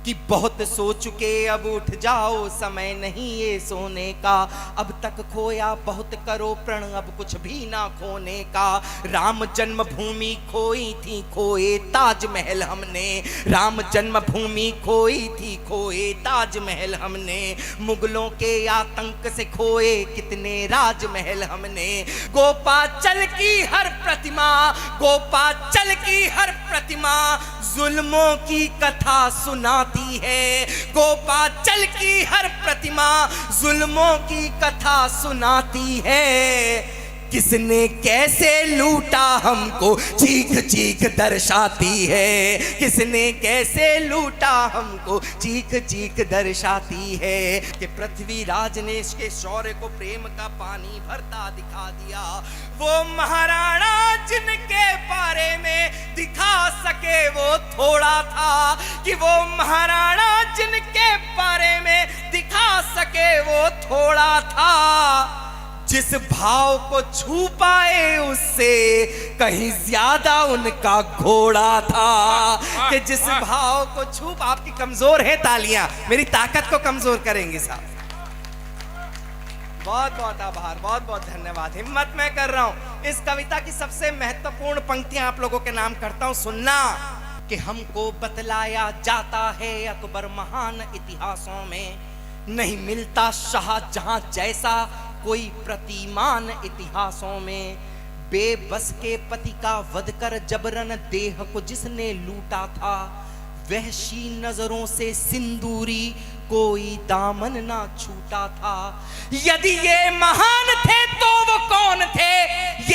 कि बहुत सो चुके अब उठ जाओ, समय नहीं ये सोने का। अब तक खोया बहुत करो प्रण, अब कुछ भी ना खोने का। राम जन्मभूमि खोई थी, खोए ताजमहल हमने। राम जन्मभूमि खोई थी, खोए ताजमहल हमने। मुगलों के आतंक से खोए कितने राजमहल हमने। गोपाचल की हर प्रतिमा, गोपाचल की हर प्रतिमा जुल्मों की कथा सुनाती है। गोपाचल की हर प्रतिमा जुल्मों की कथा सुनाती है। किसने कैसे लूटा हमको चीख चीख दर्शाती है। किसने कैसे लूटा हमको चीख चीख दर्शाती है। कि पृथ्वीराज ने इसके शौर्य को प्रेम का पानी भरता दिखा दिया। वो महाराणा जिनके बारे में दिखा सके वो थोड़ा था। कि वो महाराणा जिनके बारे में दिखा सके वो थोड़ा था। जिस भाव को छू पाए उससे कहीं ज्यादा उनका घोड़ा था। कि जिस भाव को छू, आपकी कमजोर है तालियां, मेरी ताकत को कमजोर करेंगे साहब। बहुत बहुत आभार, बहुत बहुत धन्यवाद। हिम्मत मैं कर रहा हूं। इस कविता की सबसे महत्वपूर्ण पंक्तियां आप लोगों के नाम करता हूं, सुनना। कि हमको बतलाया जाता है अकबर महान इतिहासों में, नहीं मिलता शाहजहां जैसा कोई प्रतिमान इतिहासों में। बेबस के पति का वध कर जबरन देह को जिसने लूटा था, वहशी नजरों से सिंदूरी कोई दामन ना छूटा था। यदि ये महान थे तो वो कौन थे,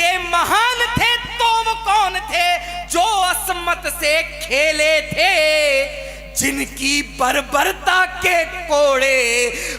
ये महान थे तो वो कौन थे जो असमत से खेले थे। जिनकी बर्बरता के कोड़े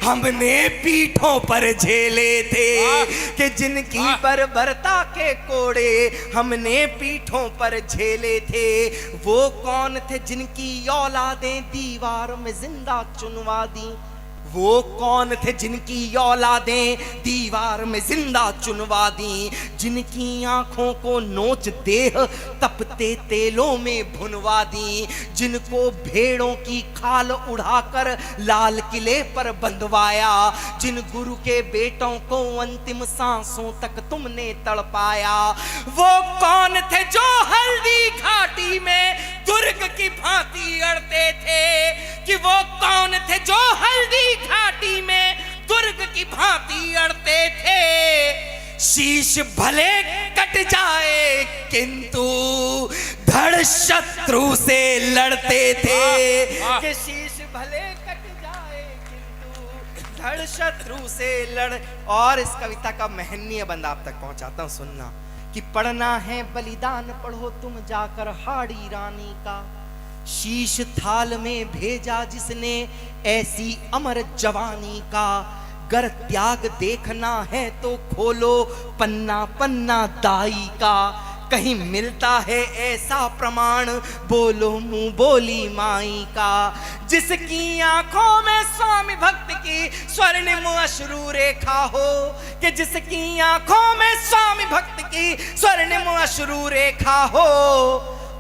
हमने पीठों पर झेले थे। कि जिनकी बर्बरता के कोड़े हमने पीठों पर झेले थे। वो कौन थे जिनकी औलादें दीवार में जिंदा चुनवा दी। वो कौन थे जिनकी औलादें दीवार में जिंदा चुनवा दी। जिनकी आंखों को नोच देह तपते तेलों में भुनवा दी। जिनको भेड़ों की खाल उड़ाकर लाल किले पर बंधवाया। जिन गुरु के बेटों को अंतिम सांसों तक तुमने तड़पाया। वो कौन थे जो हल्दी घाटी में दुर्ग की भांति अड़ते थे। कि वो कौन थे जो हल्दी घाटी में दुर्ग की भांति अड़ते थे। शीश भले कट जाए किंतु धड़ शत्रु से लड़ते थे। कि शीश भले कट जाए किंतु धड़ शत्रु से लड़। और इस कविता का महनीय बंद आप तक पहुंचाता हूं, सुनना। कि पढ़ना है बलिदान पढ़ो तुम जाकर हाड़ी रानी का। शीश थाल में भेजा जिसने ऐसी अमर जवानी का। गर त्याग देखना है तो खोलो पन्ना पन्ना दाई का। कहीं मिलता है ऐसा प्रमाण बोलो मुंह बोली माई का। जिसकी आंखों में स्वामी भक्त की स्वर्णिम अश्रु रेखा हो। कि जिसकी आंखों में स्वामी भक्त की स्वर्णिम अश्रु रेखा हो।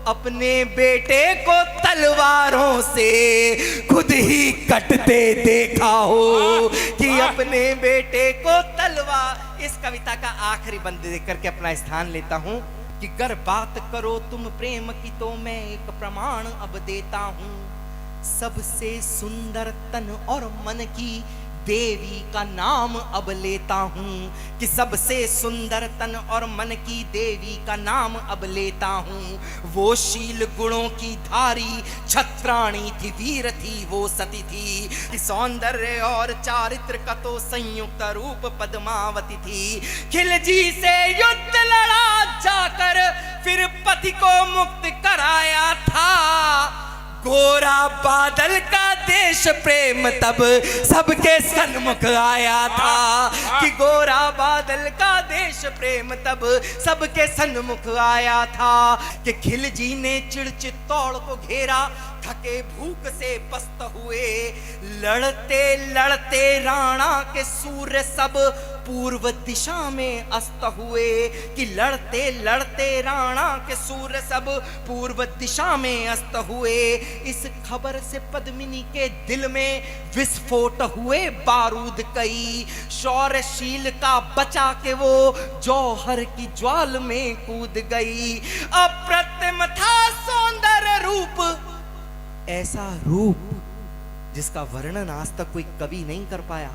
अपने बेटे को तलवारों से खुद ही कटते देखा हो। कि अपने बेटे को तलवार। इस कविता का आखिरी बंद देख करके अपना स्थान लेता हूं। कि गर बात करो तुम प्रेम की तो मैं एक प्रमाण अब देता हूं। सबसे सुंदर तन और मन की देवी का नाम अब लेता हूं। कि सबसे सुंदर तन और मन की देवी का नाम अब लेता हूं। वो शील गुणों की धारी छत्राणी थी, वीर थी, वो सती थी। कि सौंदर्य और चारित्र का तो संयुक्त रूप पद्मावती थी। खिलजी से युद्ध लड़ा जाकर फिर पति को मुक्त कराया था। गोरा बादल का देश प्रेम तब सबके सन्मुख आया था। कि गोरा बादल का देश प्रेम तब सबके सन्मुख आया था। कि खिलजी ने चिड़चित्तौड़ को घेरा, थके भूख से पस्त हुए। लड़ते लड़ते राणा के सूर्य सब पूर्व दिशा में अस्त हुए, कि लड़ते लड़ते राणा के सूर सब पूर्व दिशा में अस्त हुए। इस खबर से पद्मिनी के दिल में विस्फोट हुए बारूद कई, शौर्यशील का बचा के वो जौहर की ज्वाल में कूद गई। अप्रतिम था सौंदर्य रूप, ऐसा रूप जिसका वर्णन आज तक कोई कवि नहीं कर पाया।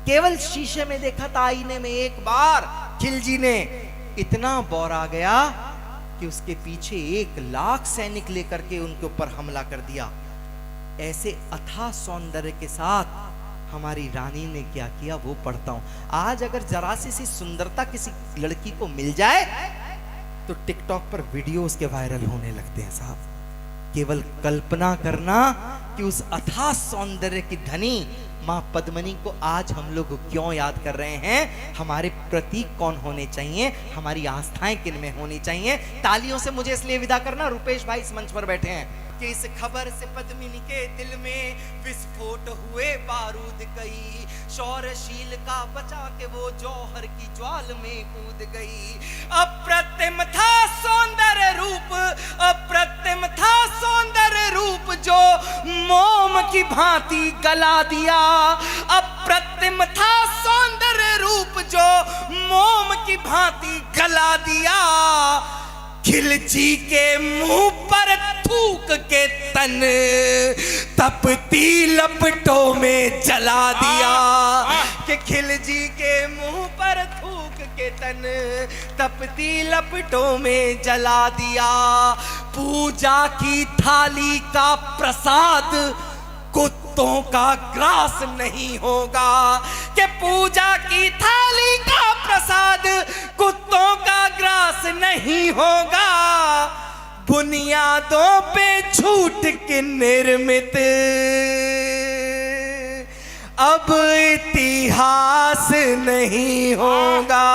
केवल शीशे में देखा था, आईने में एक बार खिलजी ने इतना बौरा गया कि उसके पीछे 1,00,000 सैनिक लेकर के उनके ऊपर हमला कर दिया। ऐसे अथाह सौंदर्य के साथ हमारी रानी ने क्या किया वो पढ़ता हूं। आज अगर जरा सी सुंदरता किसी लड़की को मिल जाए तो टिकटॉक पर वीडियो उसके वायरल होने लगते हैं साहब। केवल कल्पना करना कि उस अथाह सौंदर्य की धनी मां पद्मिनी को आज हम लोग क्यों याद कर रहे हैं, हमारे प्रतीक कौन होने चाहिए, हमारी आस्थाएं किन में होनी चाहिए। तालियों से मुझे इसलिए विदा करना, रुपेश भाई इस मंच पर बैठे हैं, कि इस खबर से पद्मिनी के दिल में विस्फोट हुए बारूद कई, शौर्यशील का बचा के वो जौहर की ज्वाल में कूद गई। अप्रतिम था सौंदर्य रूप, अप्रतिम था सौंदर्य रूप जो मोम की भांति गला दिया। अप्रतिम था सौंदर्य रूप जो मोम की भांति गला दिया। खिलजी के मुंह पर थूक के तन तपती लपटों में जला दिया। कि खिलजी के मुंह पर थूक के तन तपती लपटों में जला दिया। पूजा की थाली का प्रसाद कुत्तों का ग्रास नहीं होगा, कि पूजा की थाली का प्रसाद कुत्तों का ग्रास नहीं होगा। बुनियादों पे झूठ के निर्मित अब इतिहास नहीं होगा।